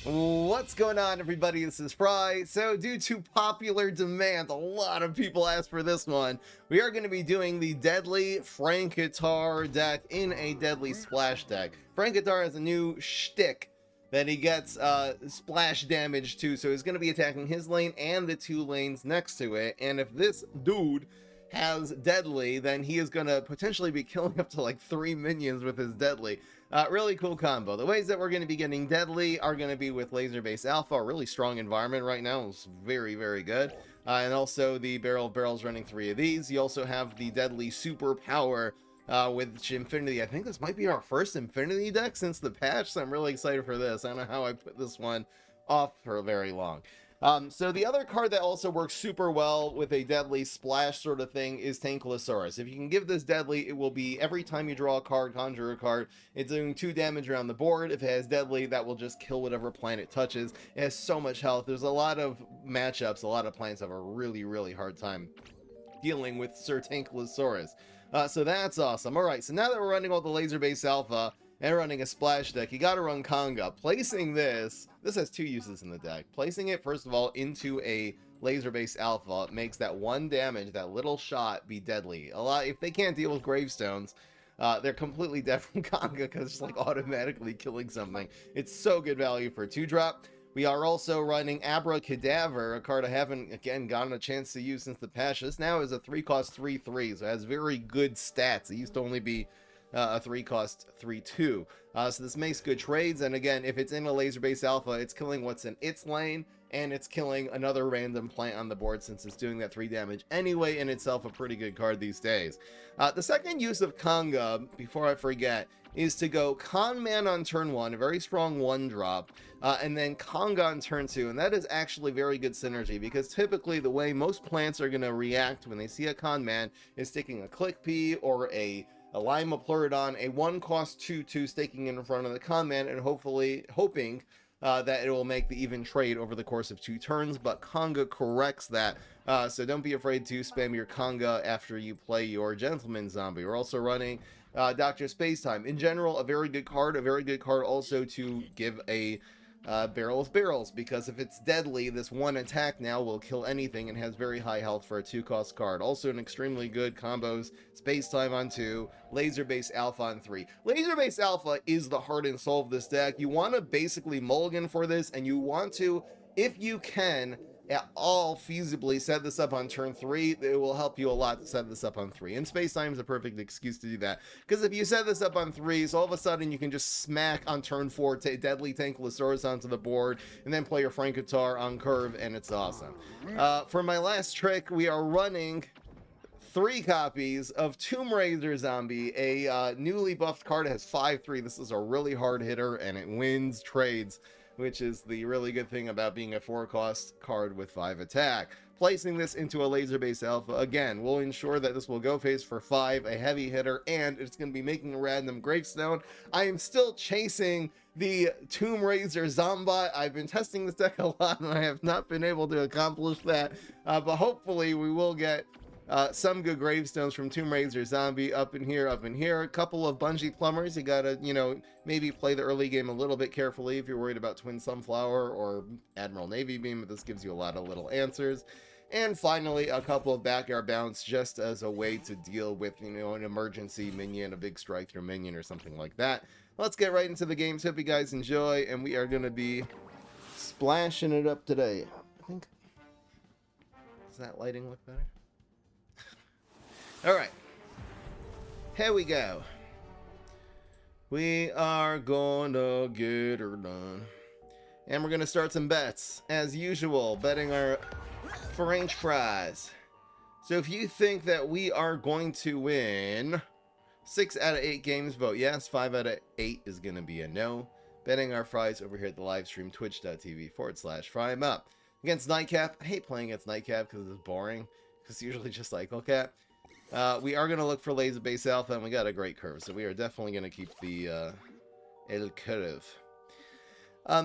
What's going on, everybody? This is Fry. So, due to popular demand, a lot of people asked for this one. We are going to be doing the Deadly Frankentuar deck in a Deadly Splash deck. Frankentuar has a new shtick that he gets splash damage to, so he's going to be attacking his lane and the two lanes next to it. And if this dude has Deadly, then he is going to potentially be killing up to like 3 minions with his Deadly. Really cool combo. The ways that we're going to be getting Deadly are going to be with Laser-Based Alpha, a really strong environment right now. It's very, very good. And also the Barrel of Barrels running 3 of these. You also have the Deadly Superpower with Impfinity. I think this might be our first Impfinity deck since the patch, so I'm really excited for this. I don't know how I put this one off for very long. So the other card that also works super well with a Deadly Splash sort of thing is Tankylosaurus. If you can give this Deadly, it will be every time you draw a card, conjure a card, it's doing 2 damage around the board. If it has Deadly, that will just kill whatever plant it touches. It has so much health. There's a lot of matchups, a lot of plants have a really, really hard time dealing with Sir Tankylosaurus. So that's awesome. Alright, so now that we're running all the Laser-Based Alpha, and running a splash deck, you gotta run Conga. Placing this has 2 uses in the deck. Placing it, first of all, into a Laser-Based Alpha makes that 1 damage, that little shot, be deadly. If they can't deal with gravestones, they're completely dead from Conga because it's like automatically killing something. It's so good value for a 2-drop. We are also running Abracadaver, a card I haven't, again, gotten a chance to use since the patch. This now is a 3-cost 3/3, so it has very good stats. It used to only be a 3-cost 3/2. So this makes good trades, and again, if it's in a Laser-Based Alpha, it's killing what's in its lane, and it's killing another random plant on the board since it's doing that 3 damage anyway, in itself a pretty good card these days. The second use of Conga, before I forget, is to go Con Man on turn 1, a very strong 1-drop, and then Conga on turn 2, and that is actually very good synergy, because typically the way most plants are going to react when they see a Con Man is sticking a Click P or a Lima Pleurodon, a 1-cost 2/2 staking in front of the Con Man, and hoping that it will make the even trade over the course of 2 turns, but Conga corrects that, so don't be afraid to spam your Conga after you play your Gentleman Zombie. We're also running Dr. Spacetime. In general, a very good card also to give a Barrel of Barrels, because if it's deadly, this 1 attack now will kill anything and has very high health for a 2-cost card. Also an extremely good combos, Spacetime on 2, Laser-Based Alpha on 3. Laser-Based Alpha is the heart and soul of this deck. You want to basically mulligan for this, and you want to, if you can, at all feasibly set this up on turn 3. It will help you a lot to set this up on 3. And Spacetime is a perfect excuse to do that. Because if you set this up on 3, so all of a sudden you can just smack on turn 4, Deadly Tankylosaurus onto the board, and then play your Frankentuar on curve, and it's awesome. For my last trick, we are running 3 copies of Tomb Raider Zombie, a newly buffed card. It has 5/3. This is a really hard hitter, and it wins trades, which is the really good thing about being a 4-cost card with 5 attack. Placing this into a Laser-Based Alpha, again, will ensure that this will go face for 5, a heavy hitter, and it's going to be making a random gravestone. I am still chasing the Tomb Raider Zombot. I've been testing this deck a lot, and I have not been able to accomplish that, but hopefully we will get some good gravestones from Tomb Raider Zombie up in here. A couple of Bungee Plumbers. You gotta, maybe play the early game a little bit carefully if you're worried about Twin Sunflower or Admiral Navy Beam, but this gives you a lot of little answers. And finally, a couple of Backyard Bounce, just as a way to deal with, an emergency minion, a big strike through minion or something like that. Let's get right into the games. Hope you guys enjoy, and we are going to be splashing it up today. I think... Does that lighting look better? Alright, here we go. We are gonna get her done. And we're gonna start some bets. As usual, betting our French fries. So if you think that we are going to win 6 out of 8 games, vote yes. 5 out of 8 is gonna be a no. Betting our fries over here at the live stream, twitch.tv/FryEmUp. Against Nightcap. I hate playing against Nightcap because it's boring. It's usually just Cycle Cat. We are going to look for Laser-Based Alpha, and we got a great curve, so we are definitely going to keep the El Curve.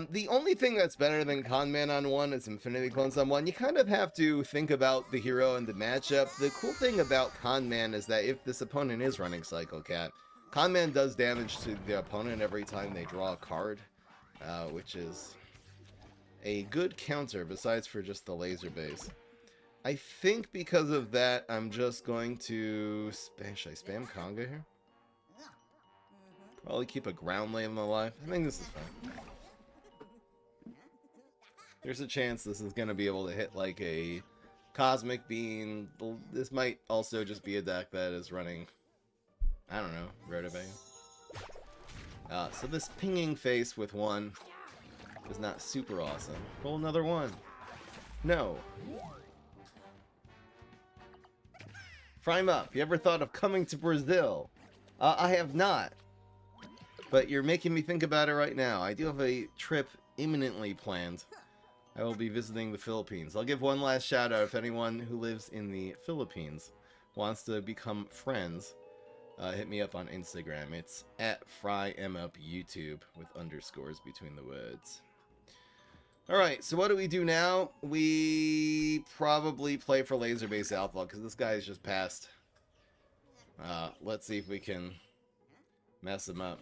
The only thing that's better than Con Man on 1 is Infinity Clones on 1. You kind of have to think about the hero and the matchup. The cool thing about Con Man is that if this opponent is running Psycho Cat, Con Man does damage to the opponent every time they draw a card, which is a good counter besides for just the laser base. I think because of that, I'm just going to should I spam Conga here? Probably keep a ground lane alive. I think this is fine. There's a chance this is going to be able to hit like a Cosmic Beam. This might also just be a deck that is running, I don't know, Rotobang. So this pinging face with one is not super awesome. Roll another one. No. Prime up. You ever thought of coming to Brazil? I have not. But you're making me think about it right now. I do have a trip imminently planned. I will be visiting the Philippines. I'll give one last shout out if anyone who lives in the Philippines wants to become friends. Hit me up on Instagram. It's at FryMUpYouTube with underscores between the words. Alright, so what do we do now? We probably play for Laser Base Alpha because this guy is just passed. Let's see if we can mess him up.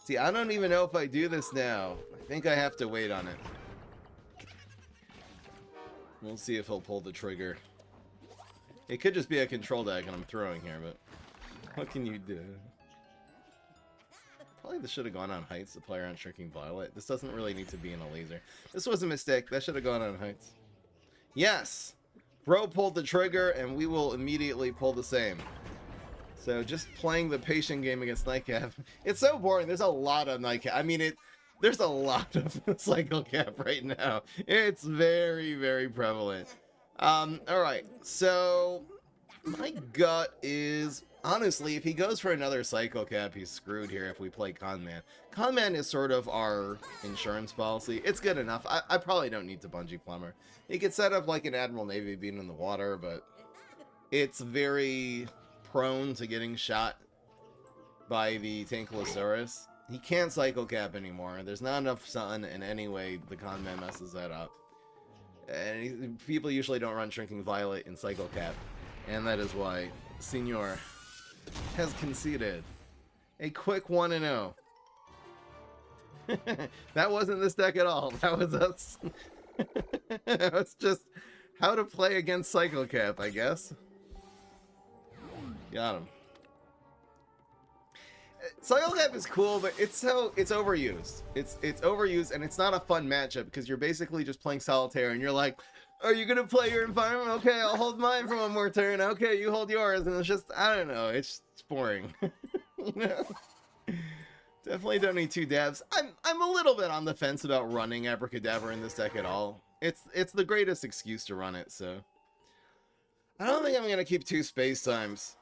See, I don't even know if I do this now. I think I have to wait on it. We'll see if he'll pull the trigger. It could just be a control deck and I'm throwing here, but what can you do? Probably this should have gone on Heights to play around Shrinking Violet. This doesn't really need to be in a laser. This was a mistake. That should have gone on Heights. Yes! Bro pulled the trigger and we will immediately pull the same. So just playing the patient game against Nightcap. It's so boring. There's a lot of Nightcap. I mean, there's a lot of Cycle Cap right now. It's very, very prevalent. Alright, so my gut is, honestly, if he goes for another Cycle Cap, he's screwed here if we play Conman. Conman is sort of our insurance policy. It's good enough. I probably don't need to Bungee Plumber. He could set up like an Admiral Navy being in the water, but it's very prone to getting shot by the Tankylosaurus. He can't Cycle Cap anymore. There's not enough sun in any way the Conman messes that up. And people usually don't run Shrinking Violet in Cycle Cap. And that is why Senor has conceded a quick 1-0. That wasn't this deck at all. That was us. It was just how to play against Cycle Cap, I guess. Got him. Cycle Cap is cool, but it's overused. It's overused, and it's not a fun matchup because you're basically just playing solitaire, and you're like, are you gonna play your environment? Okay, I'll hold mine for one more turn. Okay, you hold yours, and it's just, I don't know, it's boring. You know? Definitely don't need two dabs. I'm a little bit on the fence about running Abracadabra in this deck at all. It's the greatest excuse to run it, so I don't think I'm gonna keep two space times.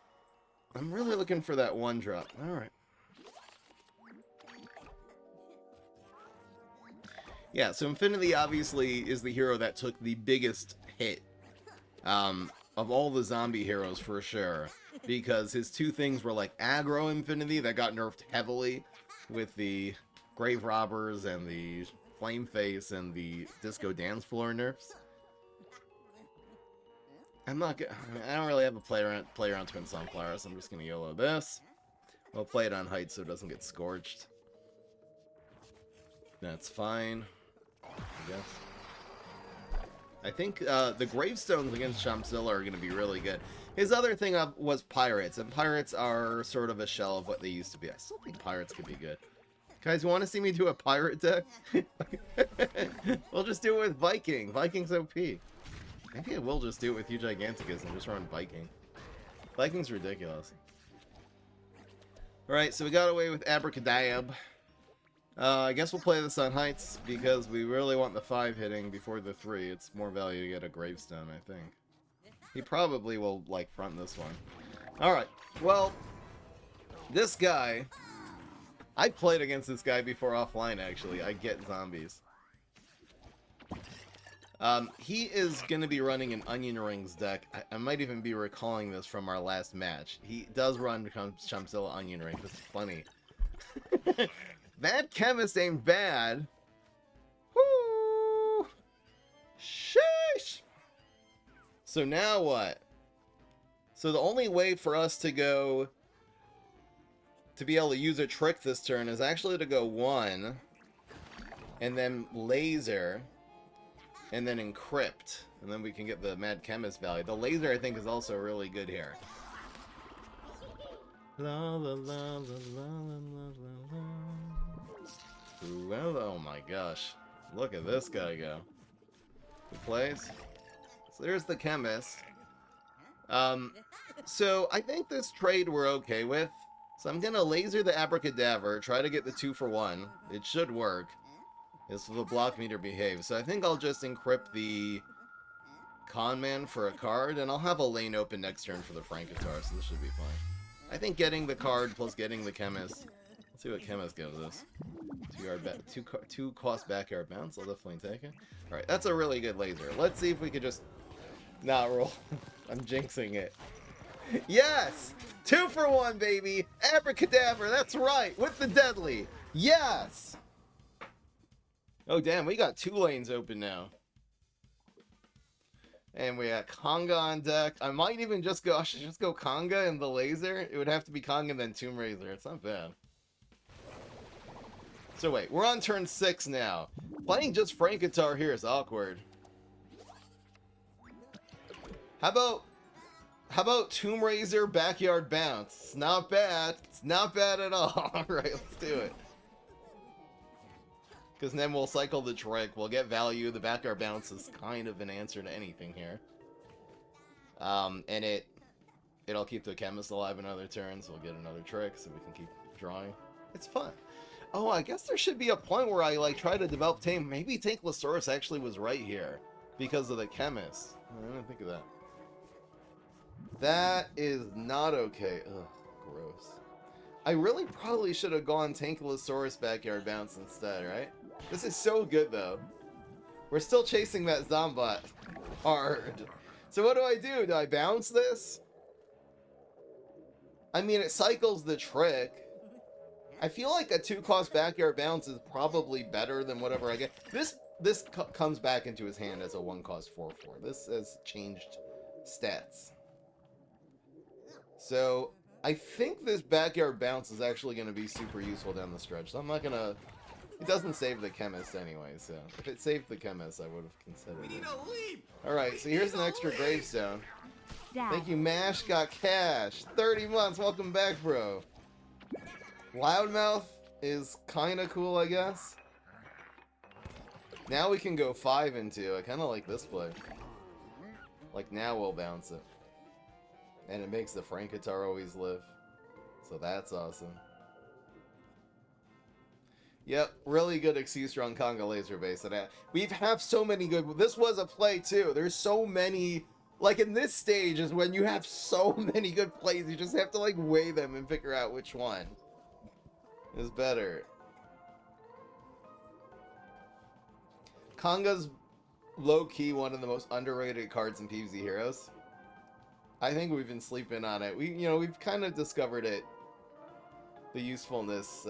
I'm really looking for that one drop. All right. Yeah, so Impfinity obviously is the hero that took the biggest hit of all the zombie heroes for sure, because his two things were like aggro Impfinity that got nerfed heavily with the Grave Robbers and the Flame Face and the Disco Dance Floor nerfs. I don't really have a play around Twin Sunflower, so I'm just gonna YOLO this. We'll play it on Height so it doesn't get scorched. That's fine, I guess. I think the Gravestones against Chompzilla are gonna be really good. His other thing was Pirates, and Pirates are sort of a shell of what they used to be. I still think Pirates could be good. Guys, you want to see me do a Pirate deck? We'll just do it with Viking. Viking's OP. Maybe I will just do it with U Giganticus and just run Viking. Viking's ridiculous. Alright, so we got away with Abracadab. I guess we'll play this on Heights because we really want the 5 hitting before the 3. It's more value to get a Gravestone, I think. He probably will, like, front this one. Alright, well, this guy... I played against this guy before offline, actually. I get zombies. He is going to be running an Onion Rings deck. I might even be recalling this from our last match. He does run Chompzilla Onion Rings. It's funny. That chemist ain't bad. Woo! Sheesh! So now what? So the only way for us to go... to be able to use a trick this turn is actually to go 1 and then laser and then encrypt, and then we can get the Mad Chemist value. The laser, I think, is also really good here. La, la, la, la, la, la, la, la. Well, oh my gosh. Look at this guy go. Who plays? So there's the Chemist. So I think this trade we're okay with. So I'm gonna laser the Abracadabra, try to get the 2-for-1. It should work. This will the block meter behave. So I think I'll just encrypt the Conman for a card, and I'll have a lane open next turn for the Frankentuar, so this should be fine. I think getting the card plus getting the Chemist. Let's see what Chemist gives us. 2 cost backyard bounce. I'll definitely take it. Alright, that's a really good laser. Let's see if we could just not roll. I'm jinxing it. Yes! 2-for-1, baby! Abracadabra, that's right! With the deadly! Yes! Oh, damn, we got 2 lanes open now. And we got Conga on deck. I might even just go... I should just go Conga and the laser. It would have to be Conga and then Tomb Raiser. It's not bad. So wait, we're on turn 6 now. Playing just Frankentuar here is awkward. How about Tomb Raiser Backyard Bounce? It's not bad. It's not bad at all. Alright, let's do it. Because then we'll cycle the trick. We'll get value. The Backyard Bounce is kind of an answer to anything here. And it'll keep the Chemist alive another turn, so we'll get another trick so we can keep drawing. It's fun. Oh, I guess there should be a point where I like try to develop Tame. Maybe Tanklasaurus actually was right here because of the Chemist. I didn't think of that. That is not okay. Ugh, gross. I really probably should have gone Tanklasaurus Backyard Bounce instead, right? This is so good, though. We're still chasing that Zombot hard. So what do? Do I bounce this? I mean, it cycles the trick. I feel like a 2-cost Backyard Bounce is probably better than whatever I get. This comes back into his hand as a 1-cost 4/4. This has changed stats. So I think this Backyard Bounce is actually going to be super useful down the stretch. So I'm not going to... It doesn't save the Chemist anyway, so... If it saved the Chemist, I would have considered it. Alright, so here's an extra gravestone. Dad. Thank you, Mash got cash. 30 months, welcome back, bro. Loudmouth is kind of cool, I guess. Now we can go 5 and 2. I kind of like this play. Like, now we'll bounce it. And it makes the Frankentuar always live. So that's awesome. Yep, really good excuse on Conga Laser Base. We have so many good... This was a play, too. There's so many... Like, in this stage is when you have so many good plays. You just have to, like, weigh them and figure out which one is better. Conga's low-key one of the most underrated cards in PvZ Heroes. I think we've been sleeping on it. We've kind of discovered it, the usefulness,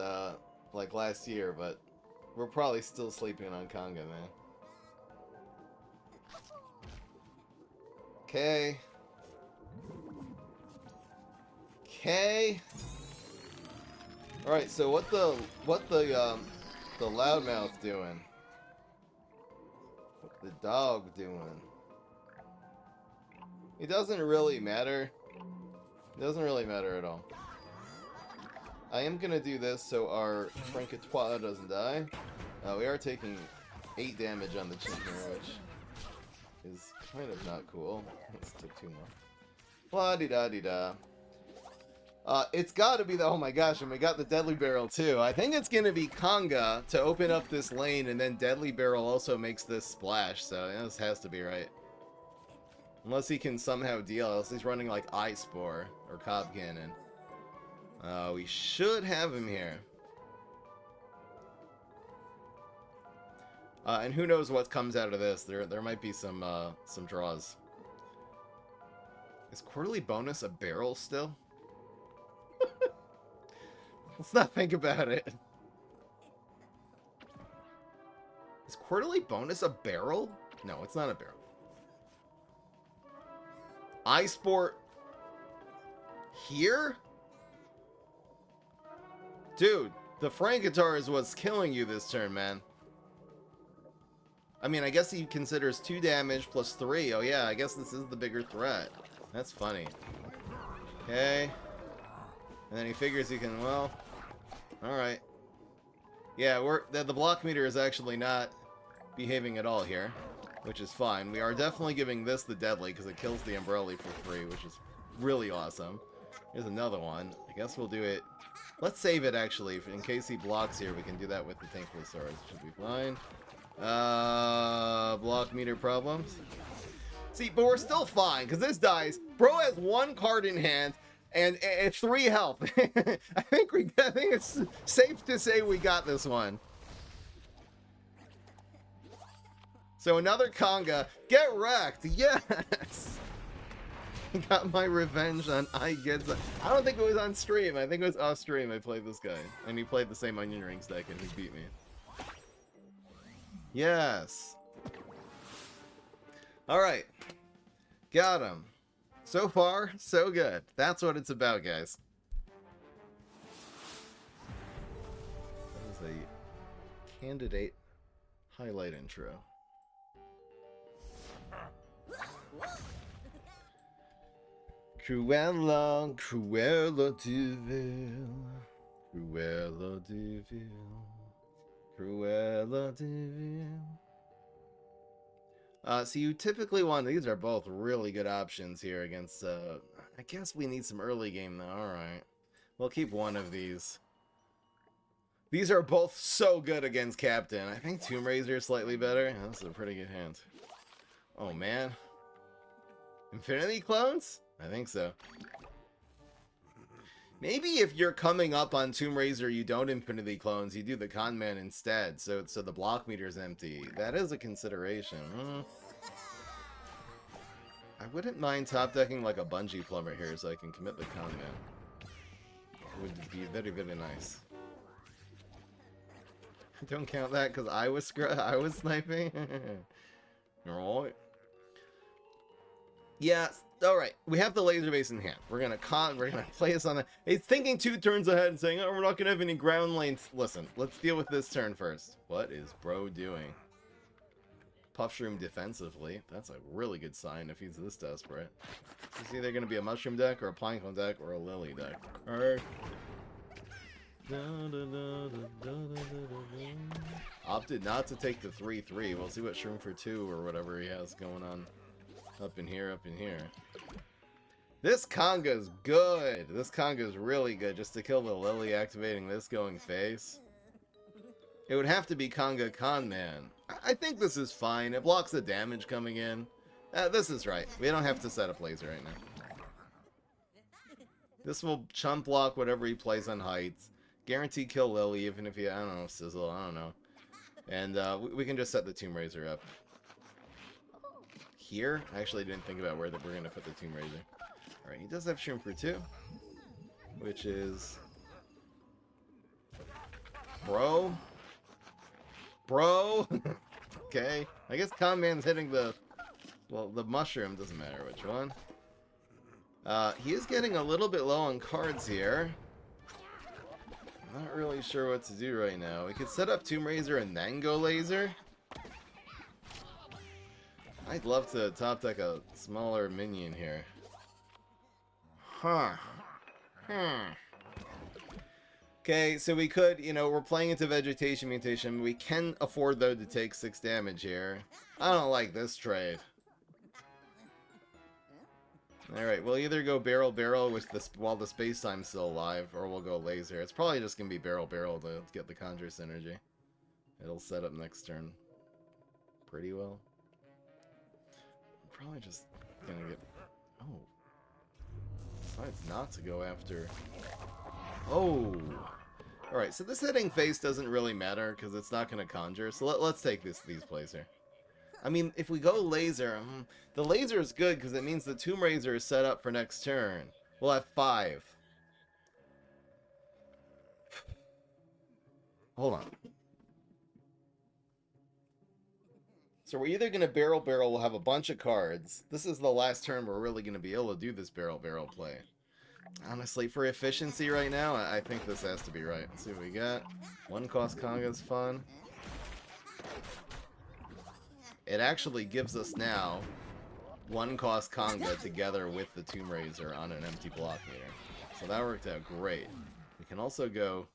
like last year, but we're probably still sleeping on Conga, man. Okay. Okay. All right. So what the loudmouth doing? What the dog doing? It doesn't really matter. It doesn't really matter at all. I am gonna do this so our Frankentuar doesn't die. We are taking 8 damage on the chin here, which is kind of not cool. Let's take 2 more. La-di-da-di-da. It's gotta be the... Oh my gosh, and we got the Deadly Barrel too. I think it's gonna be Conga to open up this lane, and then Deadly Barrel also makes this splash, so yeah, this has to be right. Unless he can somehow deal, else he's running like Ice Spore or Cob Cannon. We should have him here. And who knows what comes out of this. There might be some draws. Is quarterly bonus a barrel still? Let's not think about it. Is quarterly bonus a barrel? No, it's not a barrel. iSport here? Dude, the Frankentuar is what's killing you this turn, man. I mean, I guess he considers 2 damage plus 3. Oh yeah, I guess this is the bigger threat. That's funny. Okay. And then he figures he can, well... Alright. Yeah, the block meter is actually not behaving at all here, which is fine. We are definitely giving this the deadly, because it kills the umbrella for free, which is really awesome. Here's another one. I guess we'll do it... Let's save it, actually. In case he blocks here, we can do that with the Thankful Swords. Should be fine. Block meter problems. See, but we're still fine, because this dies. Bro has 1 card in hand, and it's 3 health. I think it's safe to say we got this one. So another Conga. Get wrecked. Yes. Got my revenge on I don't think it was on stream. I think it was off stream I played this guy. And he played the same Onion Rings deck and he beat me. Yes. Alright. Got him. So far, so good. That's what it's about, guys. That was a candidate highlight intro. Cruella, Cruella de Vil, Cruella de Vil, Cruella de Vil. So you typically want, these are both really good options here against, I guess we need some early game though, alright. We'll keep one of these. These are both so good against Captain. I think Tomb Raiser is slightly better. That's a pretty good hand. Oh man. Infinity clones? I think so. Maybe if you're coming up on Tomb Raiser, you don't Infinity clones, you do the Con Man instead, so the block meter's empty. That is a consideration. I wouldn't mind top decking like a Bungee Plumber here so I can commit the Con Man. It would be very, very nice. Don't count that because I was sniping. Alright. Yeah. Alright, we have the laser base in hand. We're gonna play us on the... It's thinking 2 turns ahead and saying, oh, we're not gonna have any ground lanes. Listen, let's deal with this turn first. What is bro doing? Puffshroom defensively. That's a really good sign if he's this desperate. It's either gonna be a Mushroom deck, or a Pinecone deck, or a Lily deck. Alright. Opted not to take the 3/3. We'll see what Shroom for 2 or whatever he has going on. Up in here, up in here. This Conga's good. This Conga's really good just to kill the Lily, activating this going face. It would have to be Conga Con Man. I think this is fine. It blocks the damage coming in. This is right. We don't have to set up laser right now. This will chump block whatever he plays on heights. Guarantee kill Lily, even if he, I don't know, sizzle, I don't know. And we can just set the Tomb Raiser up. Here? I actually didn't think about where we're going to put the Tomb Raiser. Alright, he does have Shroom for 2. Which is... Bro? Bro? Okay. I guess Con Man's hitting the... Well, the Mushroom. Doesn't matter which one. He is getting a little bit low on cards here. I'm not really sure what to do right now. We could set up Tomb Raiser and then go laser. I'd love to top deck a smaller minion here. Huh. Okay, so we could, you know, we're playing into Vegetation Mutation. We can afford, though, to take 6 damage here. I don't like this trade. Alright, we'll either go Barrel with while the Space-Time's still alive, or we'll go Laser. It's probably just gonna be Barrel to get the Conjure synergy. It'll set up next turn pretty well. Probably just gonna get... Oh. Decides not to go after... Oh! Alright, so this hitting face doesn't really matter, because it's not gonna conjure, so let's take these plays here. I mean, if we go laser, the laser is good, because it means the Tomb Raiser is set up for next turn. We'll have 5. Hold on. So we're either going to barrel, we'll have a bunch of cards. This is the last turn we're really going to be able to do this barrel play. Honestly, for efficiency right now, I think this has to be right. Let's see what we got. 1 cost Conga's fun. it actually gives us now 1-cost Conga together with the Tomb Raiser on an empty block meter. So that worked out great. We can also go...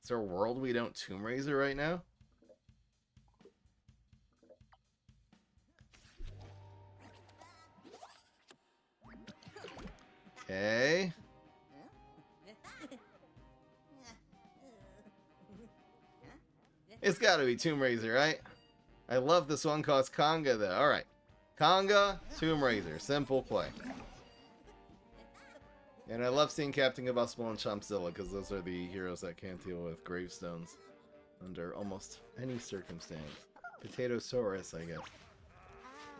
Is there a world we don't Tomb Raiser right now? Okay. It's gotta be Tomb Raiser, right? I love this 1-cost Conga, though. Alright. Conga, Tomb Raiser. Simple play. And I love seeing Captain Combustible and Chompzilla, because those are the heroes that can't deal with gravestones under almost any circumstance. Potatosaurus, I guess.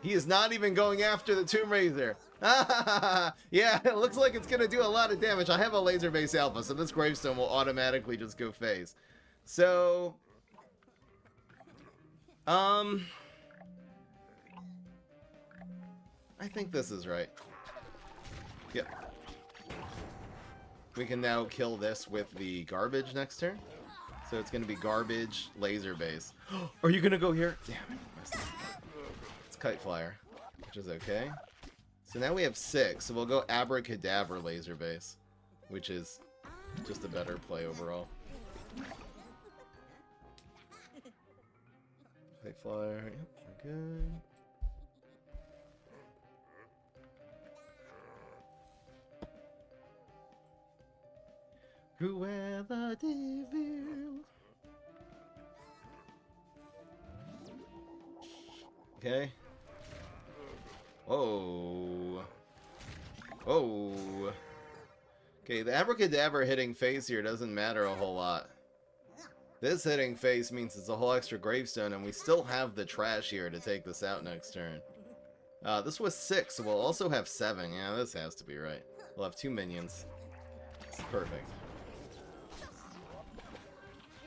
He is not even going after the Tomb Raiser. Yeah, it looks like it's going to do a lot of damage. I have a laser base alpha, so this gravestone will automatically just go phase. So... I think this is right. Yep. We can now kill this with the garbage next turn. So it's going to be garbage, laser base. Are you going to go here? Damn it. It's Kite Flyer, which is okay. So now we have 6. So we'll go Abracadabra laser base, which is just a better play overall. Kite Flyer. Yep, we're good. Cruella de Vil. Okay. Whoa. Whoa. Okay, the Abracadabra hitting face here doesn't matter a whole lot. This hitting face means it's a whole extra gravestone, and we still have the trash here to take this out next turn. This was 6, so we'll also have 7. Yeah, this has to be right. We'll have 2 minions. It's perfect.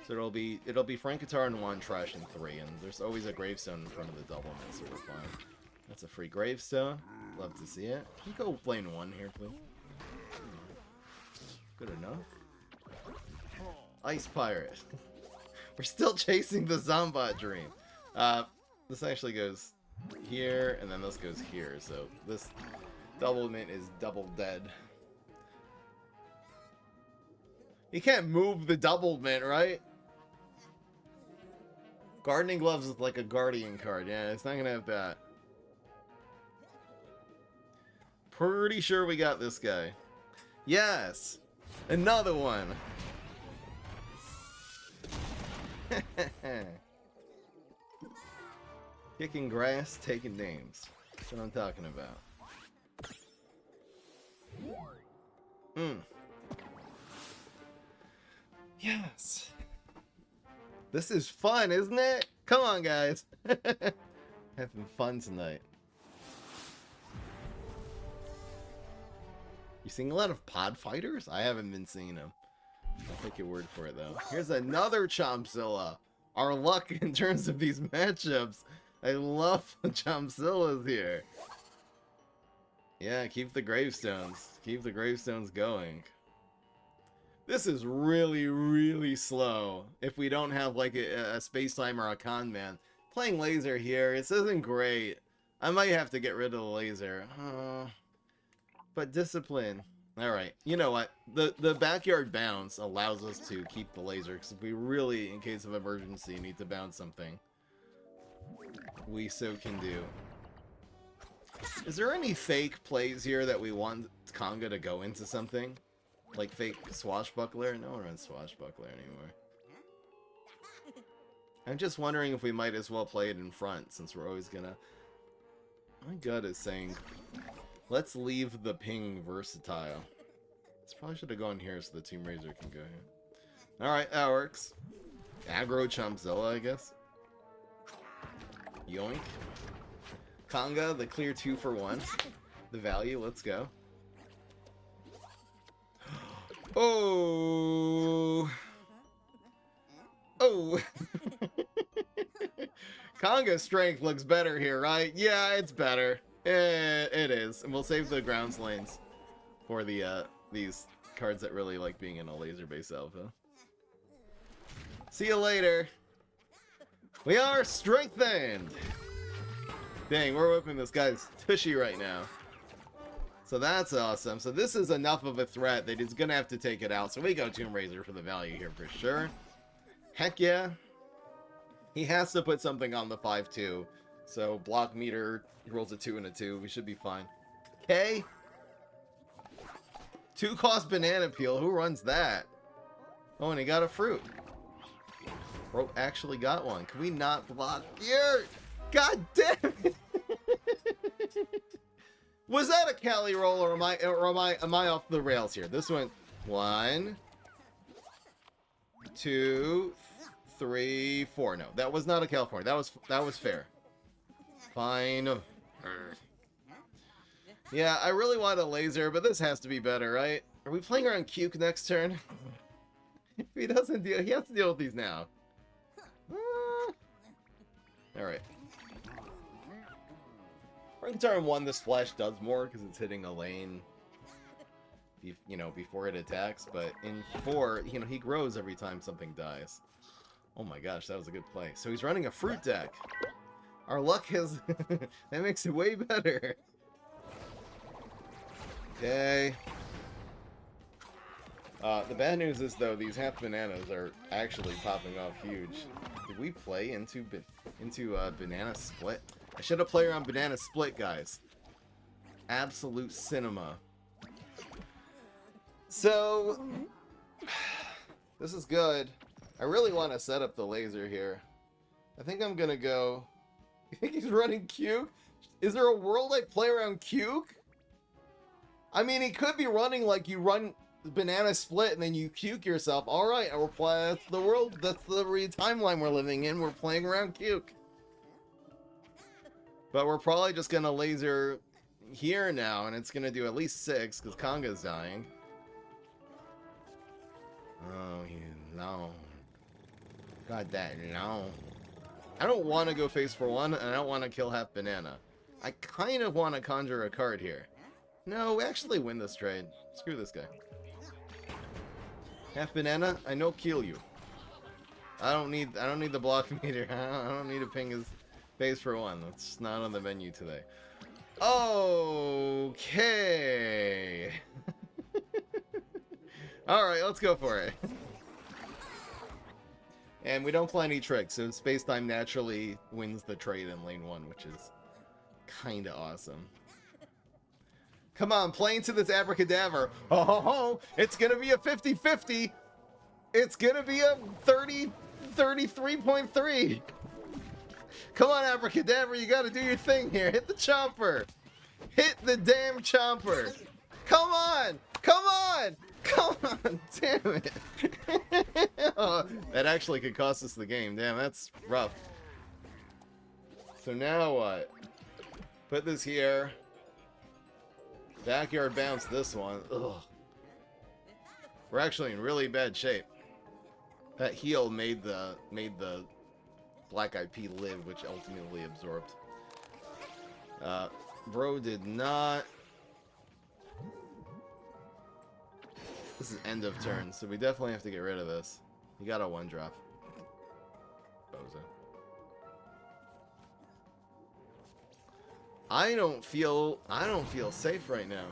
So it'll be Frankentuar in 1, trash in 3, and there's always a gravestone in front of the double man, so we're fine. That's a free gravestone. Love to see it. Can you go lane 1 here, please? Good enough. Ice Pirate. We're still chasing the Zombot dream. This actually goes here, and then this goes here, so this double mint is double dead. You can't move the double mint, right? Gardening Gloves is like a Guardian card. Yeah, it's not gonna have that. Pretty sure we got this guy. Yes! Another one! Kicking grass, taking names. That's what I'm talking about. Yes! This is fun, isn't it? Come on, guys. Having fun tonight. You seeing a lot of pod fighters? I haven't been seeing them. I'll take your word for it, though. Here's another Chompzilla. Our luck in terms of these matchups. I love the Chompzillas here. Yeah, keep the gravestones. Keep the gravestones going. This is really, really slow. If we don't have like a space time or a con man. Playing laser here, this isn't great. I might have to get rid of the laser. But discipline. Alright, you know what? The backyard bounce allows us to keep the laser, because if we really, in case of emergency, need to bounce something, we so can do. Is there any fake plays here that we want Conga to go into something? Like fake Swashbuckler? No one runs Swashbuckler anymore. I'm just wondering if we might as well play it in front, since we're always gonna... My gut is saying... Let's leave the ping versatile. This probably should have gone here so the Tomb Raiser can go here. Alright, that works. Aggro Chompzilla, I guess. Yoink. Conga, the clear 2 for 1. The value, let's go. Oh! Oh! Conga's strength looks better here, right? Yeah, it's better. It is. And we'll save the grounds lanes for the these cards that really like being in a laser base alpha. See you later. We are strengthened! Dang, we're whipping this guy's tushy right now. So that's awesome. So this is enough of a threat that he's gonna have to take it out. So we go Tomb Raiser for the value here for sure. Heck yeah. He has to put something on the 5-2. So block meter rolls a 2 and a 2. We should be fine. Okay. 2-cost banana peel. Who runs that? Oh, and he got a fruit. Bro actually got one. Can we not block here? God damn it! Was that a Cali roll, or am I off the rails here? This went 1, 2, 3, 4. No, that was not a California. That was fair. Fine. Yeah, I really want a laser, but this has to be better, right? Are we playing around Cuke next turn? If he doesn't deal, he has to deal with these now. Alright. Frankentuar in 1, the splash does more because it's hitting a lane, you know, before it attacks. But in 4, you know, he grows every time something dies. Oh my gosh, that was a good play. So he's running a fruit deck. Our luck has... that makes it way better. Okay. The bad news is, though, these half bananas are actually popping off huge. Did we play into banana split? I should have played around banana split, guys. Absolute cinema. So, this is good. I really want to set up the laser here. I think I'm gonna go... You think he's running Cuke? Is there a world I play around Cuke? I mean, he could be running like you run banana split and then you Cuke yourself. Alright, that's the world, that's the timeline we're living in. We're playing around Cuke. But we're probably just gonna laser here now, and it's gonna do at least 6, because Conga's dying. Oh, no. God, that, no. I don't want to go face for 1, and I don't want to kill half banana. I kind of want to conjure a card here. No, we actually win this trade. Screw this guy. Half banana, I no kill you. I don't need the block meter. I don't need to ping his face for 1. That's not on the menu today. Okay. Alright, let's go for it. And we don't play any tricks, so Space-Time naturally wins the trade in lane 1, which is kinda awesome. Come on, play into this abracadabra. Oh, it's gonna be a 50-50. It's gonna be a 33.3. Come on, abracadabra, you gotta do your thing here. Hit the chomper. Hit the damn chomper. Come on! Come on! Come on! Damn it! Oh, that actually could cost us the game. Damn, that's rough. So now what? Put this here. Backyard bounce this one. Ugh. We're actually in really bad shape. That heal made the Black Eyed Pea live, which ultimately absorbed. Bro did not. This is end of turn, so we definitely have to get rid of this. He got a 1-drop. Bozo. I don't feel safe right now.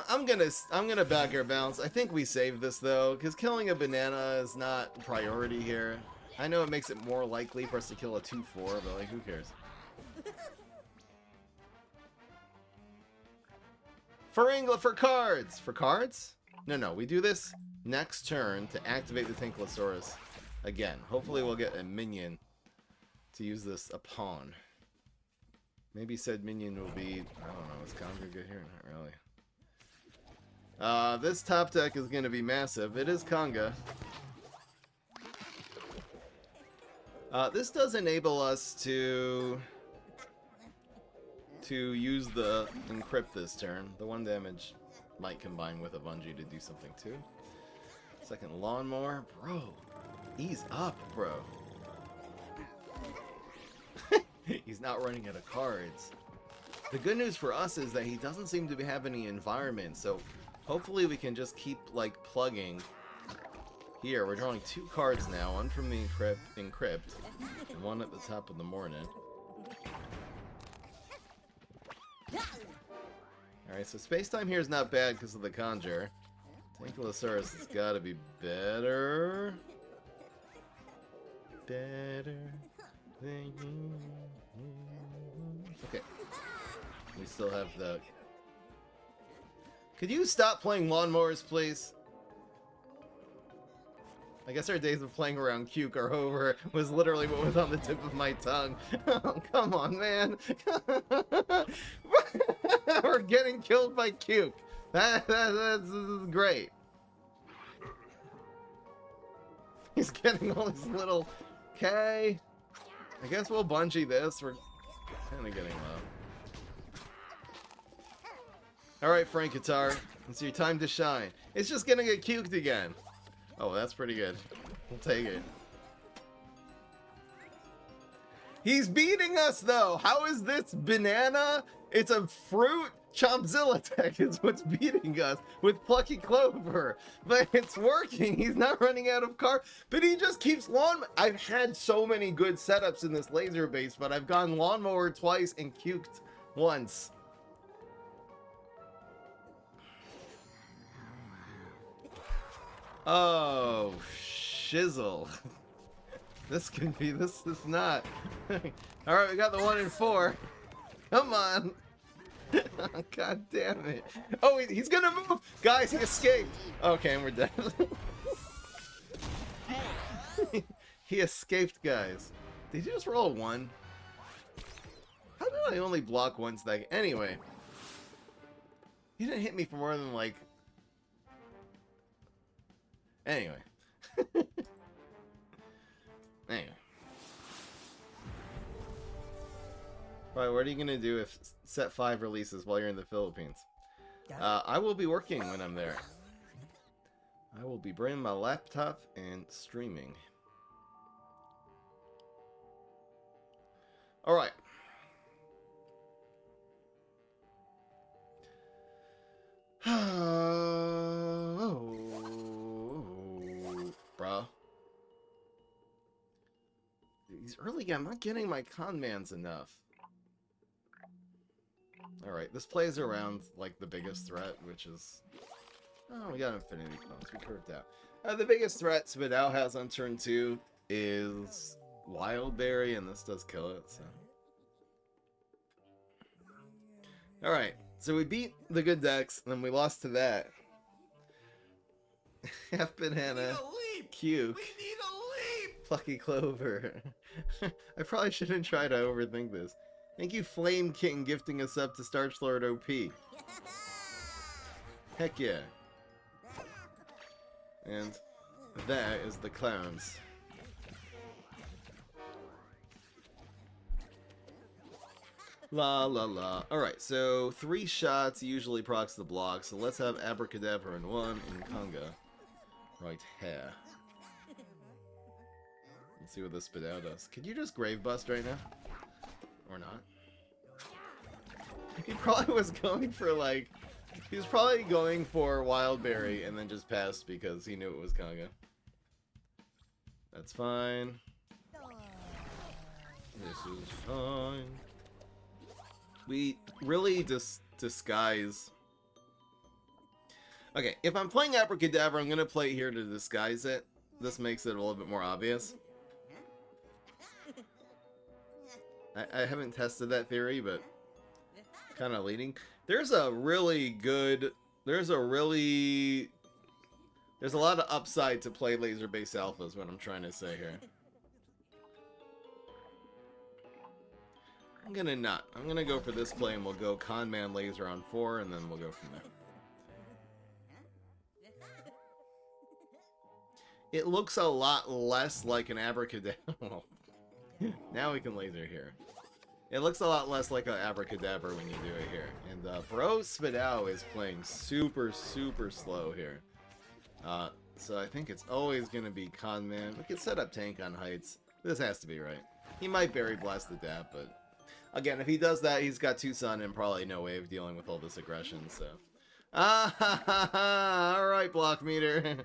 I'm gonna back our bounce. I think we save this though, because killing a banana is not priority here. I know it makes it more likely for us to kill a 2-4, but like, who cares? For cards! For cards? No, we do this next turn to activate the Tinklosaurus again. Hopefully we'll get a minion to use this upon. Maybe said minion will be... I don't know, is Conga good here? Not really. This top deck is going to be massive. It is Conga. This does enable us to use the encrypt this turn. The 1 damage might combine with a bungee to do something too. Second lawnmower. Bro, ease up, bro. He's not running out of cards. The good news for us is that he doesn't seem to have any environment, so hopefully we can just keep, like, plugging Here, we're drawing 2 cards now, one from the Encrypt, and one at the top of the morning. Alright, so space-time here is not bad because of the Conjure. Ankylosaurus has got to be better. Better than you. Okay. We still have the... Could you stop playing lawnmowers, please? I guess our days of playing around Cuke are over, was literally what was on the tip of my tongue. Oh, come on, man. We're getting killed by Cuke. That's great. He's getting all these little... Okay. I guess we'll bungee this. We're kind of getting low. Alright, Frankentuar. It's your time to shine. It's just gonna get cuked again. Oh, that's pretty good. We'll take it. He's beating us, though! How is this banana? It's a fruit? Chompzilla Tech is what's beating us with Plucky Clover. But it's working. He's not running out of cards. But he just keeps lawn... I've had so many good setups in this laser base, but I've gone lawnmower twice and cuked once. Oh, shizzle. This can be... This is not... Alright, we got the 1 and 4. Come on. God damn it. Oh, he's gonna move! Guys, he escaped! Okay, and we're dead. He escaped, guys. Did you just roll a 1? How did I only block 1 stack? Anyway. He didn't hit me for more than, like... Anyway. Anyway. Right, what are you gonna do if set 5 releases while you're in the Philippines? I will be working when I'm there. I will be bringing my laptop and streaming. Alright. Bro. These early game, I'm not getting my conmans enough. Alright, this plays around, like, the biggest threat, which is... Oh, we got Impfinity clones. We curved out. The biggest threat Spadao has on turn 2 is Wildberry, and this does kill it, so... Alright, so we beat the good decks, and then we lost to that. Half Banana, Cuke, Plucky Clover. I probably shouldn't try to overthink this. Thank you, Flame King, gifting us up to Starch Lord OP. Heck yeah. And that is the clowns. La la la. Alright, so 3 shots usually procs the block, so let's have Abracadabra in 1 and Conga right here. Let's see what this Spadao does. Could you just Grave Bust right now? Or not? He probably was going for, like... He was probably going for Wildberry and then just passed because he knew it was Conga. That's fine. This is fine. We really disguise... Okay, if I'm playing Abracadabra, I'm going to play here to disguise it. This makes it a little bit more obvious. I haven't tested that theory, but kind of leading. There's a lot of upside to play laser-based alphas, what I'm trying to say here. I'm gonna go for this play, and we'll go Conman Laser on 4, and then we'll go from there. It looks a lot less like an Abracadabra. Now we can laser here. It looks a lot less like an Abracadabra when you do it here. And Bro Spadao is playing super, super slow here. So I think it's always going to be Conman. We could set up Tank on Heights. This has to be right. He might Berry Blast the Dap, but... Again, if he does that, he's got 2 Sun and probably no way of dealing with all this aggression, so... Ah, all right, block meter.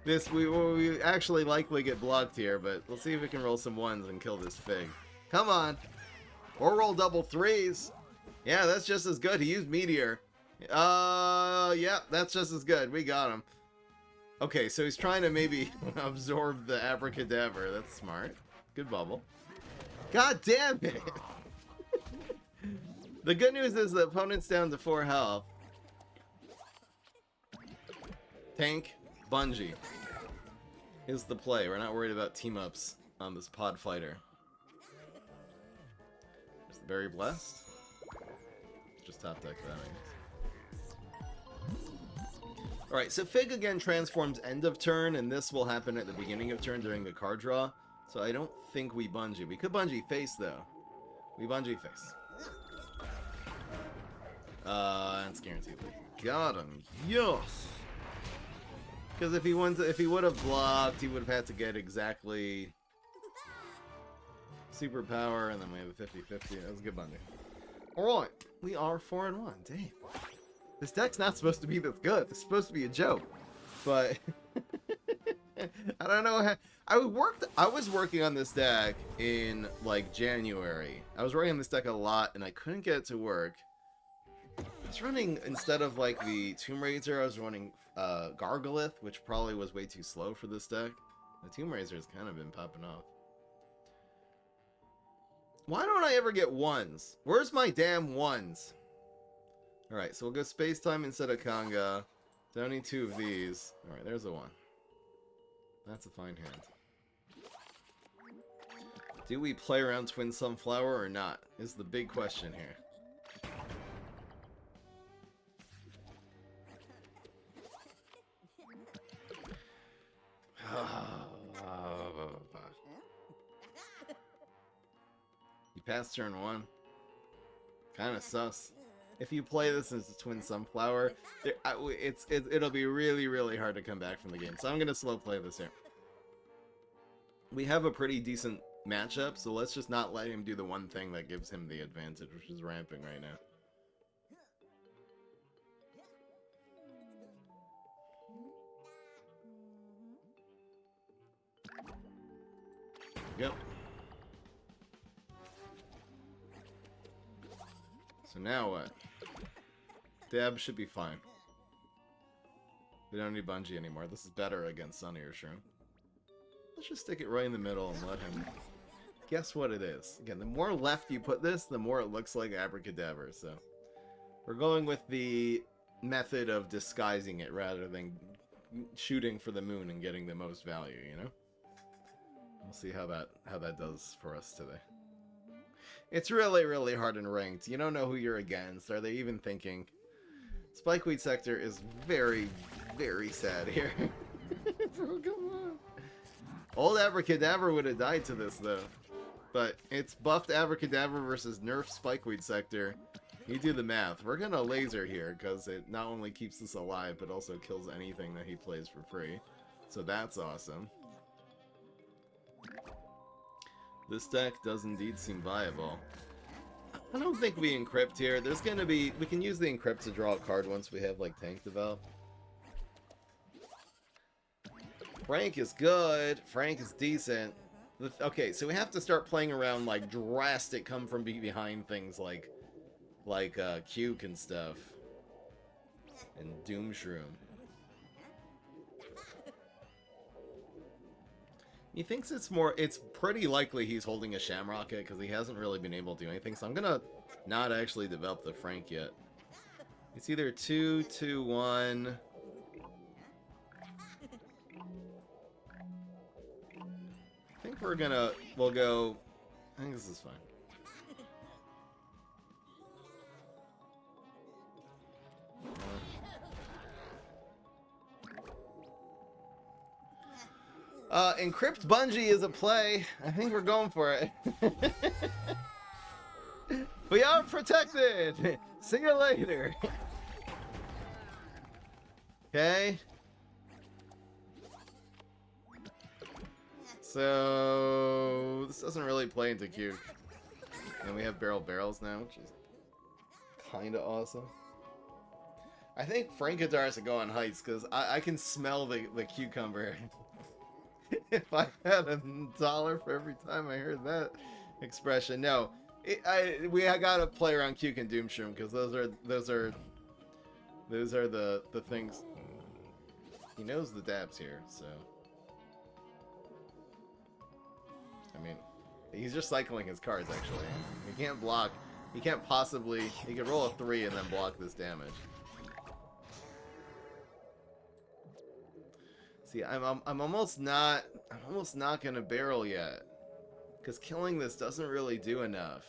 This we actually likely get blocked here, but let's see if we can roll some ones and kill this Fig. Come on, or roll double threes. Yeah, that's just as good. He used meteor. Yeah, that's just as good. We got him. Okay, so he's trying to maybe absorb the abracadabra. That's smart. Good bubble. God damn it! The good news is the opponent's down to 4 health. Tank, Bungie is the play. We're not worried about team-ups on this pod fighter. Is the Berry blessed? Just top deck that, I guess. Alright, so Fig again transforms end of turn, and this will happen at the beginning of turn during the card draw. So I don't think we Bungee. We could Bungee face, though. We Bungee face. That's guaranteed. Got him. Yes! Because if he would have blocked, he would have had to get exactly superpower, and then we have a 50-50. That was a good Bungee. Alright, we are 4-1. Damn. This deck's not supposed to be this good. It's supposed to be a joke. But I don't know how I was working on this deck in like January. I was working on this deck a lot and I couldn't get it to work. I was running, instead of like the Tomb Raider, I was running Gargalith, which probably was way too slow for this deck. The Tomb Raider has kind of been popping off. Why don't I ever get ones? Where's my damn ones? Alright, so we'll go Space Time instead of Conga. Don't need 2 of these. Alright, there's a 1. That's a fine hand. Do we play around Twin Sunflower or not? Is the big question here. You passed turn 1. Kinda sus. If you play this as a Twin Sunflower, it'll be really, really hard to come back from the game. So I'm going to slow play this here. We have a pretty decent matchup, so let's just not let him do the one thing that gives him the advantage, which is ramping right now. Yep. So now what? Deb should be fine. We don't need Bungee anymore. This is better against Sunny or Shroom. Let's just stick it right in the middle and let him guess what it is. Again, the more left you put this, the more it looks like Abracadabra. So we're going with the method of disguising it rather than shooting for the moon and getting the most value, you know? We'll see how that does for us today. It's really, really hard in ranked. You don't know who you're against. Are they even thinking? Spikeweed Sector is very, very sad here. Bro, come on. Old Abracadabra would have died to this, though. But it's buffed Abracadabra versus nerfed Spikeweed Sector. You do the math. We're gonna laser here, because it not only keeps us alive, but also kills anything that he plays for free. So that's awesome. This deck does indeed seem viable. I don't think we encrypt here. There's gonna be... We can use the encrypt to draw a card once we have, like, tank develop. Frank is good. Frank is decent. Okay, so we have to start playing around, like, drastic come from behind things like Cuke and stuff. And Doom Shroom. He thinks it's pretty likely he's holding a Shamrocket because he hasn't really been able to do anything. So I'm gonna not actually develop the Frank yet. It's either 2, 2, 1. I think we'll go, I think this is fine. Encrypt Bungee is a play. I think we're going for it. We are protected. See you later. Okay. So this doesn't really play into Q. And we have barrels now, which is kind of awesome. I think Frankentuar has to go on heights because I can smell the cucumber. If I had $1 for every time I heard that expression. No, we gotta play around Cuke and Doomshroom because those are the things. He knows the dabs here, so I mean, he's just cycling his cards actually. He can't block. He can't possibly. He could roll a 3 and then block this damage. See, I'm almost not gonna barrel yet, because killing this doesn't really do enough.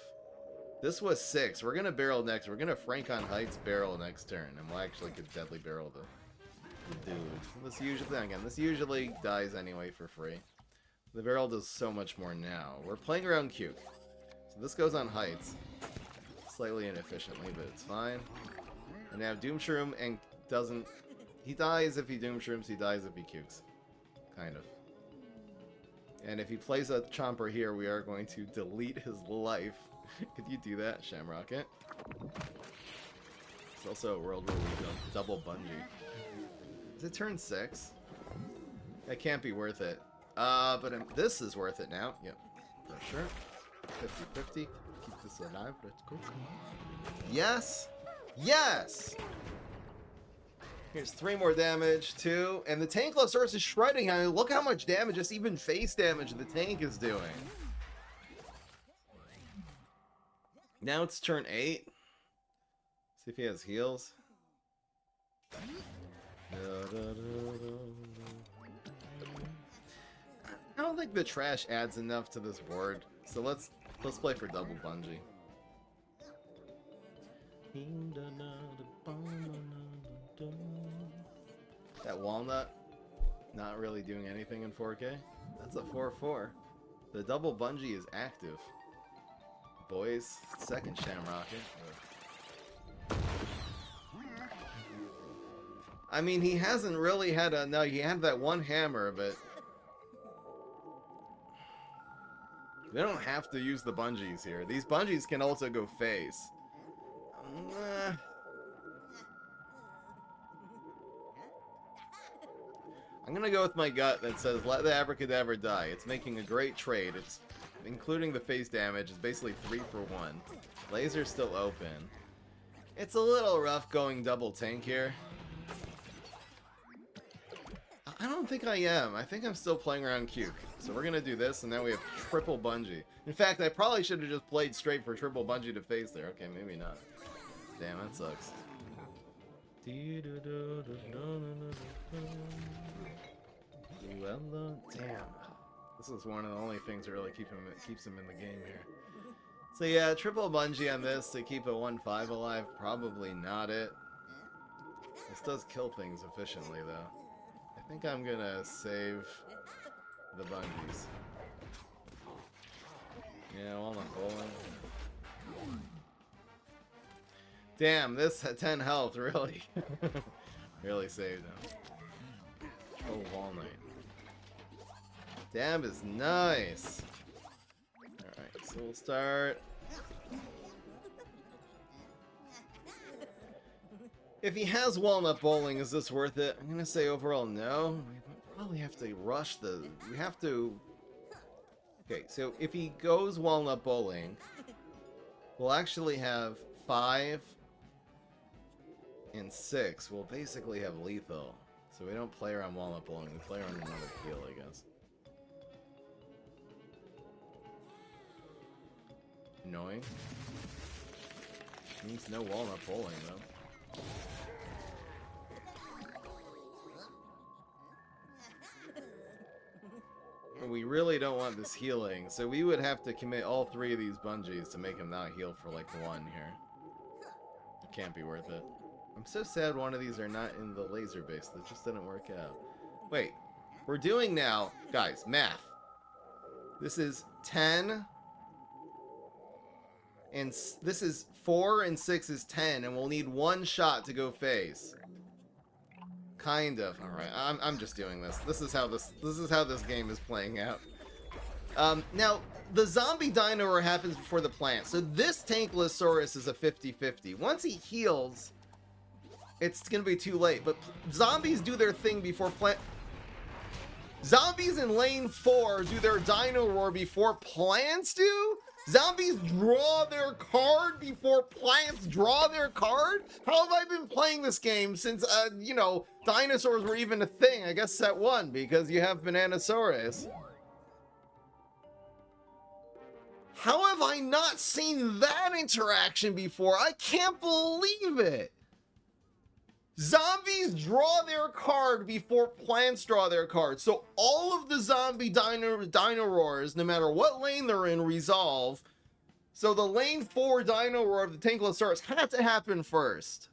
This was 6. We're gonna barrel next. We're gonna Frank on heights barrel next turn, and we'll actually get deadly barrel the dude. This usually dies anyway for free. The barrel does so much more now. We're playing around Cuke, so this goes on heights, slightly inefficiently, but it's fine. And now Doomshroom and doesn't. He dies if he Doomshrooms, he dies if he Cukes. Kind of. And if he plays a Chomper here, we are going to delete his life. Could you do that, Shamrocket? It's also a world where we double bungee. Is it turn 6? That can't be worth it. But this is worth it now. Yep, for sure. 50-50. Keep this alive. Let's go. Yes! Yes! Here's 3 more damage, 2, and the Tankylosaurus is shredding. I mean, look how much damage, just even face damage the tank is doing. Now it's turn 8. See if he has heals. I don't think the trash adds enough to this board, so let's play for double bungee. That walnut, not really doing anything in 4K. That's a 4-4. The double bungee is active. Boys, second Shamrocket. I mean, he hasn't really had a... No, he had that one hammer, but... We don't have to use the bungees here. These bungees can also go face. I'm gonna go with my gut that says let the Abracadabra die. It's making a great trade. It's including the face damage. It's basically 3 for 1. Laser's still open. It's a little rough going double tank here. I don't think I am. I think I'm still playing around Cuke. So we're gonna do this, and now we have triple bungee. In fact, I probably should have just played straight for triple bungee to face there. Okay, maybe not. Damn, that sucks. Damn. This is one of the only things that really keeps him in the game here. So yeah, triple bungee on this to keep a 1-5 alive. Probably not it. This does kill things efficiently, though. I think I'm gonna save the bungees. Yeah, walnut bowling. Damn, this at 10 health really, really saved him. Oh, walnut. Dab is nice. Alright, so we'll start. If he has walnut bowling, is this worth it? I'm gonna say overall no. We probably have to rush the... We have to... Okay, so if he goes walnut bowling, we'll actually have 5 and 6. We'll basically have lethal. So we don't play around walnut bowling, we play around another heal, I guess. Annoying. Means no walnut bowling, though. We really don't want this healing, so we would have to commit all 3 of these bungees to make him not heal for like 1 here. It can't be worth it. I'm so sad one of these are not in the laser base. That just didn't work out. Wait, we're doing now, guys, math. This is 10, and this is 4 and 6 is 10, and we'll need 1 shot to go phase. Kind of. All right, I'm just doing this. This is how this game is playing out. Now the zombie dino happens before the plant, so this Tankylosaurus is a 50-50. Once he heals, it's gonna be too late. But zombies do their thing before Zombies in lane 4 do their Dino Roar before plants do? Zombies draw their card before plants draw their card? How have I been playing this game since, you know, dinosaurs were even a thing? I guess set 1, because you have Bananasaurus. How have I not seen that interaction before? I can't believe it! Zombies draw their card before plants draw their card. So all of the zombie dino roars, no matter what lane they're in, resolve. So the lane 4 dino roar of the Tankylosaurus had to happen first.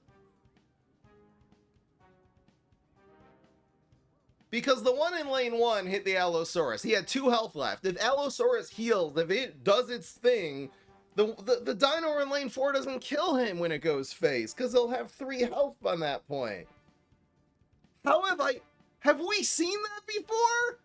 Because the one in lane 1 hit the Allosaurus. He had 2 health left. If Allosaurus heals, if it does its thing, the dino in lane 4 doesn't kill him when it goes face, because he'll have 3 health by that point. How have we seen that before?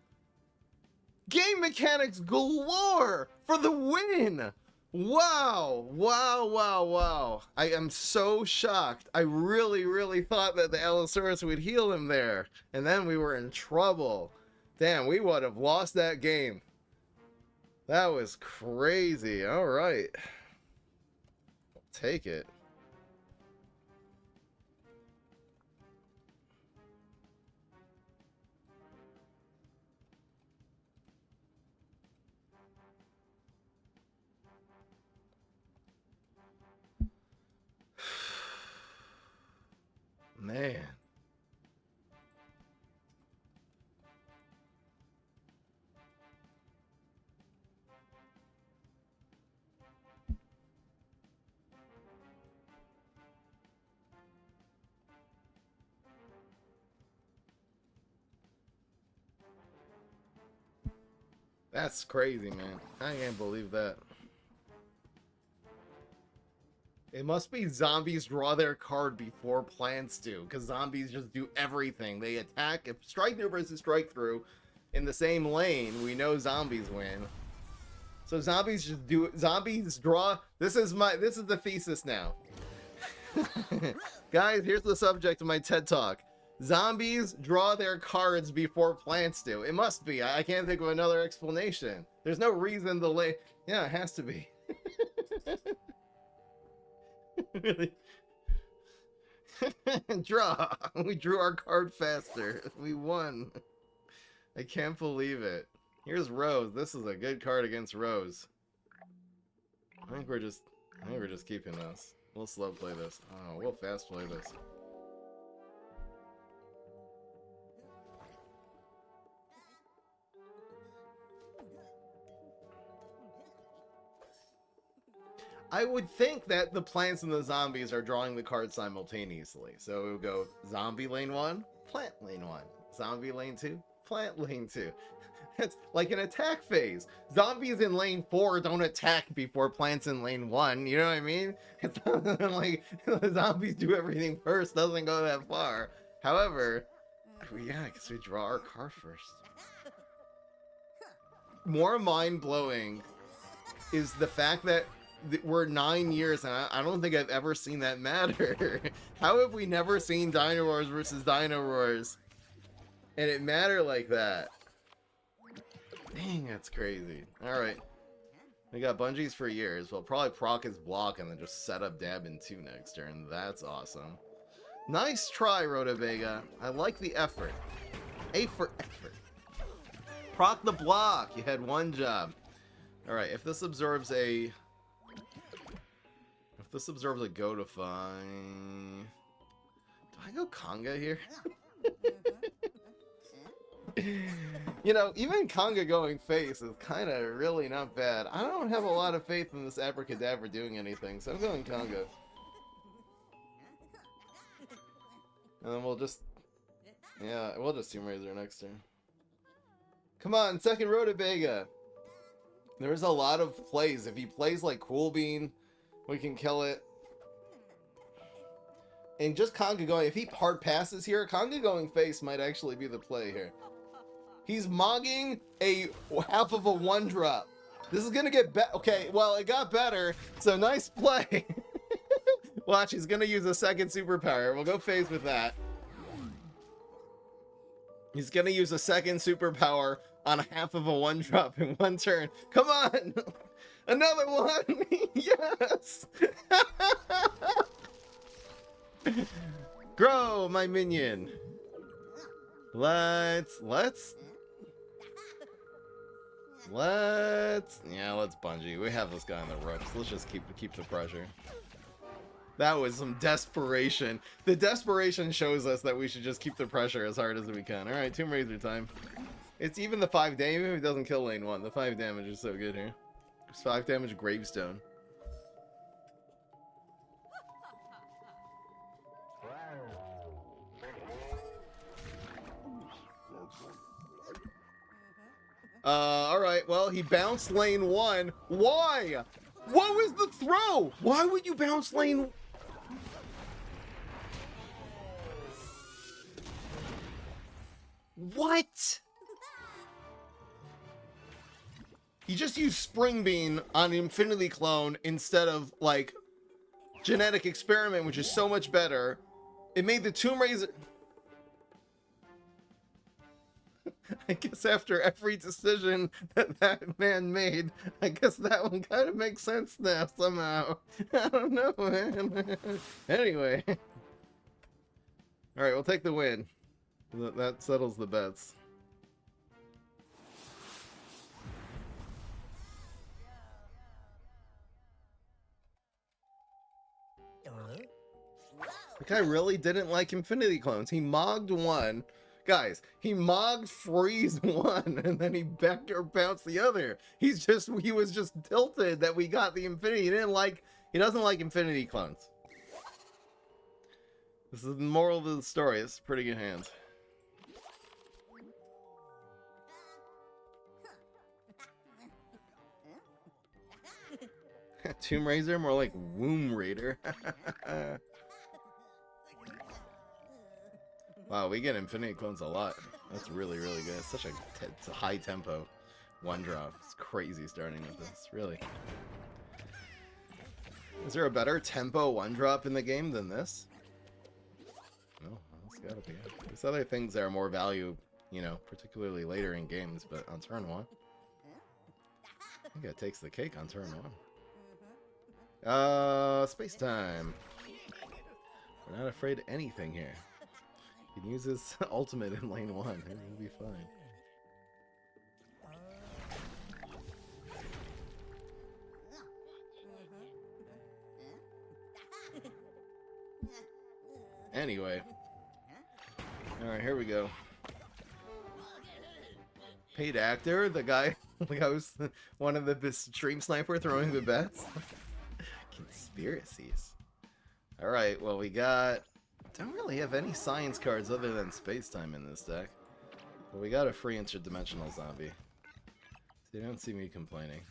Game mechanics galore for the win. Wow, wow, wow, wow. I am so shocked. I really thought that the Allosaurus would heal him there, and then we were in trouble. Damn, we would have lost that game. That was crazy. All right. I'll take it. Man. That's crazy, man. I can't believe that. It must be zombies draw their card before plants do, because zombies just do everything. They attack. If strike through versus strike through in the same lane, we know zombies win. So zombies just do. Zombies draw. This is the thesis now. Guys, here's the subject of my TED Talk. Zombies draw their cards before plants do. It must be. I can't think of another explanation. There's no reason the lane. Yeah, it has to be. Really? Draw. We drew our card faster. We won. I can't believe it. Here's Rose. This is a good card against Rose. I think we're just keeping this. We'll slow play this. Oh, we'll fast play this. I would think that the plants and the zombies are drawing the cards simultaneously. So it would go zombie lane 1, plant lane 1. Zombie lane 2, plant lane 2. It's like an attack phase. Zombies in lane 4 don't attack before plants in lane 1. You know what I mean? It's like the zombies do everything first. Doesn't go that far. However, yeah, because we draw our card first. More mind-blowing is the fact that we're 9 years, and I don't think I've ever seen that matter. How have we never seen Dino Roars versus Dino Roars, and it matter like that? Dang, that's crazy. Alright. We got Bungees for years. We'll probably proc his block and then just set up Dab in 2 next turn. That's awesome. Nice try, Rotavega. I like the effort. A for effort. Proc the block. You had one job. Alright, if this absorbs a... This absorbs a Godify. Do I go Conga here? You know, even Conga going face is kind of really not bad. I don't have a lot of faith in this Abracadabra doing anything, so I'm going Conga. And then we'll just... Yeah, we'll just Tomb Raider next turn. Come on, second Rotavega! There's a lot of plays. If he plays like Cool Bean, we can kill it. And just Conga going, if he hard passes here, Conga going face might actually be the play here. He's mogging a half of a 1-drop. This is gonna get better. Okay, well, it got better, so nice play. Watch, he's gonna use a second superpower. We'll go phase with that. He's gonna use a second superpower on half of a 1-drop in 1 turn. Come on! Another one! Yes! Grow, my minion! Let's... Yeah, let's bungee. We have this guy on the ropes. Let's just keep the pressure. That was some desperation. The desperation shows us that we should just keep the pressure as hard as we can. Alright, Tomb Raider time. It's even the 5 damage. It doesn't kill lane 1. The 5 damage is so good here. It's 5 damage gravestone. Alright, well, he bounced lane 1. Why? What was the throw? Why would you bounce lane... What? He just used Spring Bean on Infinity Clone instead of, like, Genetic Experiment, which is so much better. It made the Tomb Raider... I guess after every decision that man made, I guess that one kind of makes sense now, somehow. I don't know, man. Anyway. Alright, we'll take the win. That settles the bets. The guy really didn't like Infinity Clones. He mogged 1. Guys, he mogged freeze 1 and then he backdoor bounced the other. He was just tilted that we got the Infinity. He doesn't like Infinity Clones. This is the moral of the story. It's pretty good hands. Tomb Raider, more like Womb Raider. Wow, we get Infinity Clones a lot. That's really, really good. It's such a high tempo 1-drop. It's crazy starting with this, really. Is there a better tempo 1-drop in the game than this? No, that's gotta be it. There's other things that are more value, you know, particularly later in games, but on turn 1. I think it takes the cake on turn 1. Space time. We're not afraid of anything here. He can use his ultimate in lane 1. It'll be fine. Anyway. Alright, here we go. Paid actor? The guy was one of the stream sniper throwing the bets? Conspiracies. Alright, well we got... Don't really have any science cards other than space-time in this deck. But we got a free interdimensional zombie. So you don't see me complaining.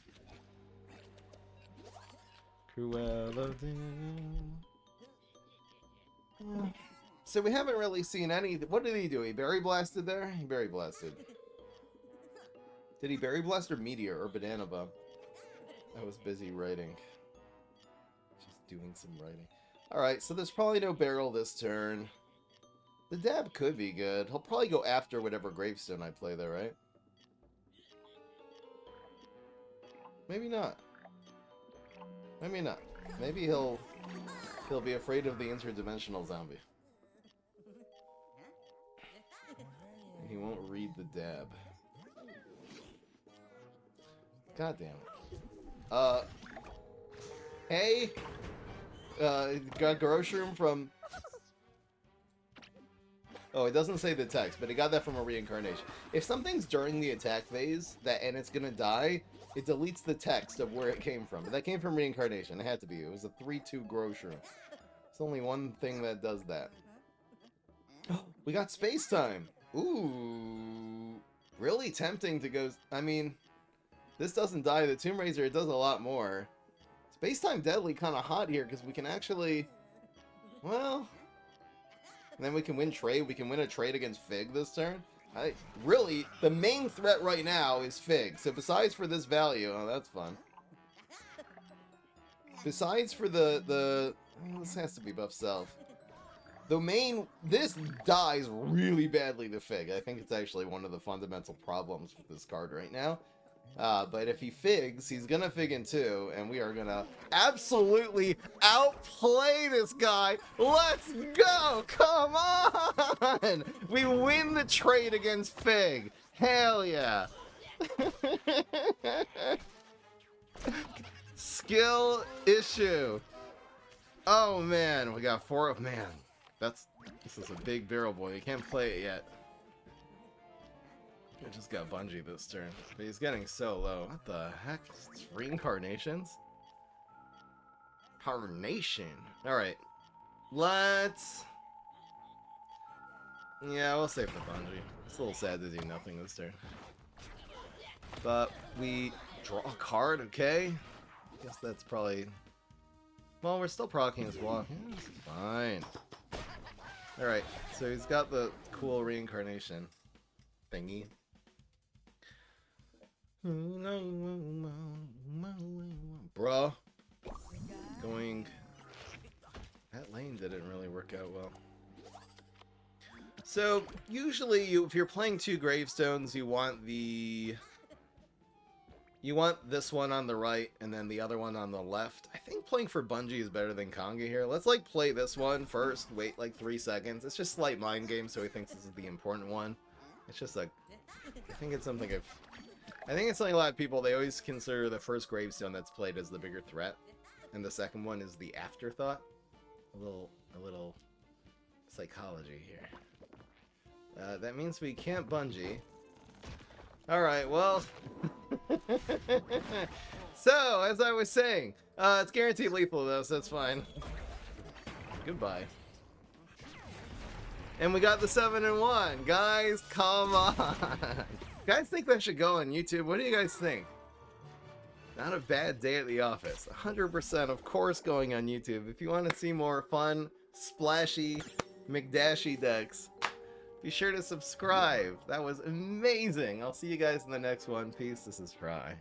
Cruella. So we haven't really seen any... What did he do? He berry blasted there? He berry blasted. Did he berry blast or meteor or banana bomb? I was busy writing. Just doing some writing. Alright, so there's probably no barrel this turn. The dab could be good. He'll probably go after whatever gravestone I play there, right? Maybe not. Maybe not. Maybe he'll be afraid of the interdimensional zombie. And he won't read the dab. God damn it. Hey! Got Groshroom from... Oh, it doesn't say the text, but he got that from a reincarnation. If something's during the attack phase, and it's gonna die, it deletes the text of where it came from. But that came from reincarnation. It had to be. It was a 3/2 Groshroom. It's only one thing that does that. Oh, we got space time! Ooh! Really tempting to go... I mean, this doesn't die. The Tomb Raider, it does a lot more. Space-time Deadly kind of hot here, because we can actually... Well... And then we can win trade. We can win a trade against Fig this turn. Really, the main threat right now is Fig. So besides for this value... Oh, that's fun. Besides for the This has to be buff self. The main... This dies really badly to Fig. I think it's actually one of the fundamental problems with this card right now. But if he figs, he's gonna fig in 2, and we are gonna absolutely outplay this guy. Let's go! Come on! We win the trade against Fig. Hell yeah! Skill issue. Oh man, we got 4. Man, this is a big barrel boy. You can't play it yet. I just got Bungie this turn, but he's getting so low. What the heck? It's reincarnations? Carnation. Alright. Let's... Yeah, we'll save the Bungie. It's a little sad to do nothing this turn. But we draw a card, okay? Guess that's probably... Well, we're still proccing his block. Yeah, it's fine. Alright, so he's got the cool reincarnation thingy. Bruh. Going... That lane didn't really work out well. So, usually, if you're playing 2 gravestones, you want the... You want this one on the right, and then the other one on the left. I think playing for Bungie is better than Konga here. Let's, like, play this one first, wait, like, 3 seconds. It's just slight mind game, so he thinks this is the important one. It's just, like... I think it's something I think it's something a lot of people, they always consider the first gravestone that's played as the bigger threat, and the second one is the afterthought. A little psychology here. That means we can't Bungie. Alright, well... So, as I was saying, it's guaranteed lethal though, so that's fine. Goodbye. And we got the 7-1. Guys, come on. Guys think that should go on YouTube. What do you guys think? Not a bad day at the office. 100% of course going on YouTube. If you want to see more fun, splashy, McDashy decks, be sure to subscribe. That was amazing. I'll see you guys in the next one. Peace. This is Fry.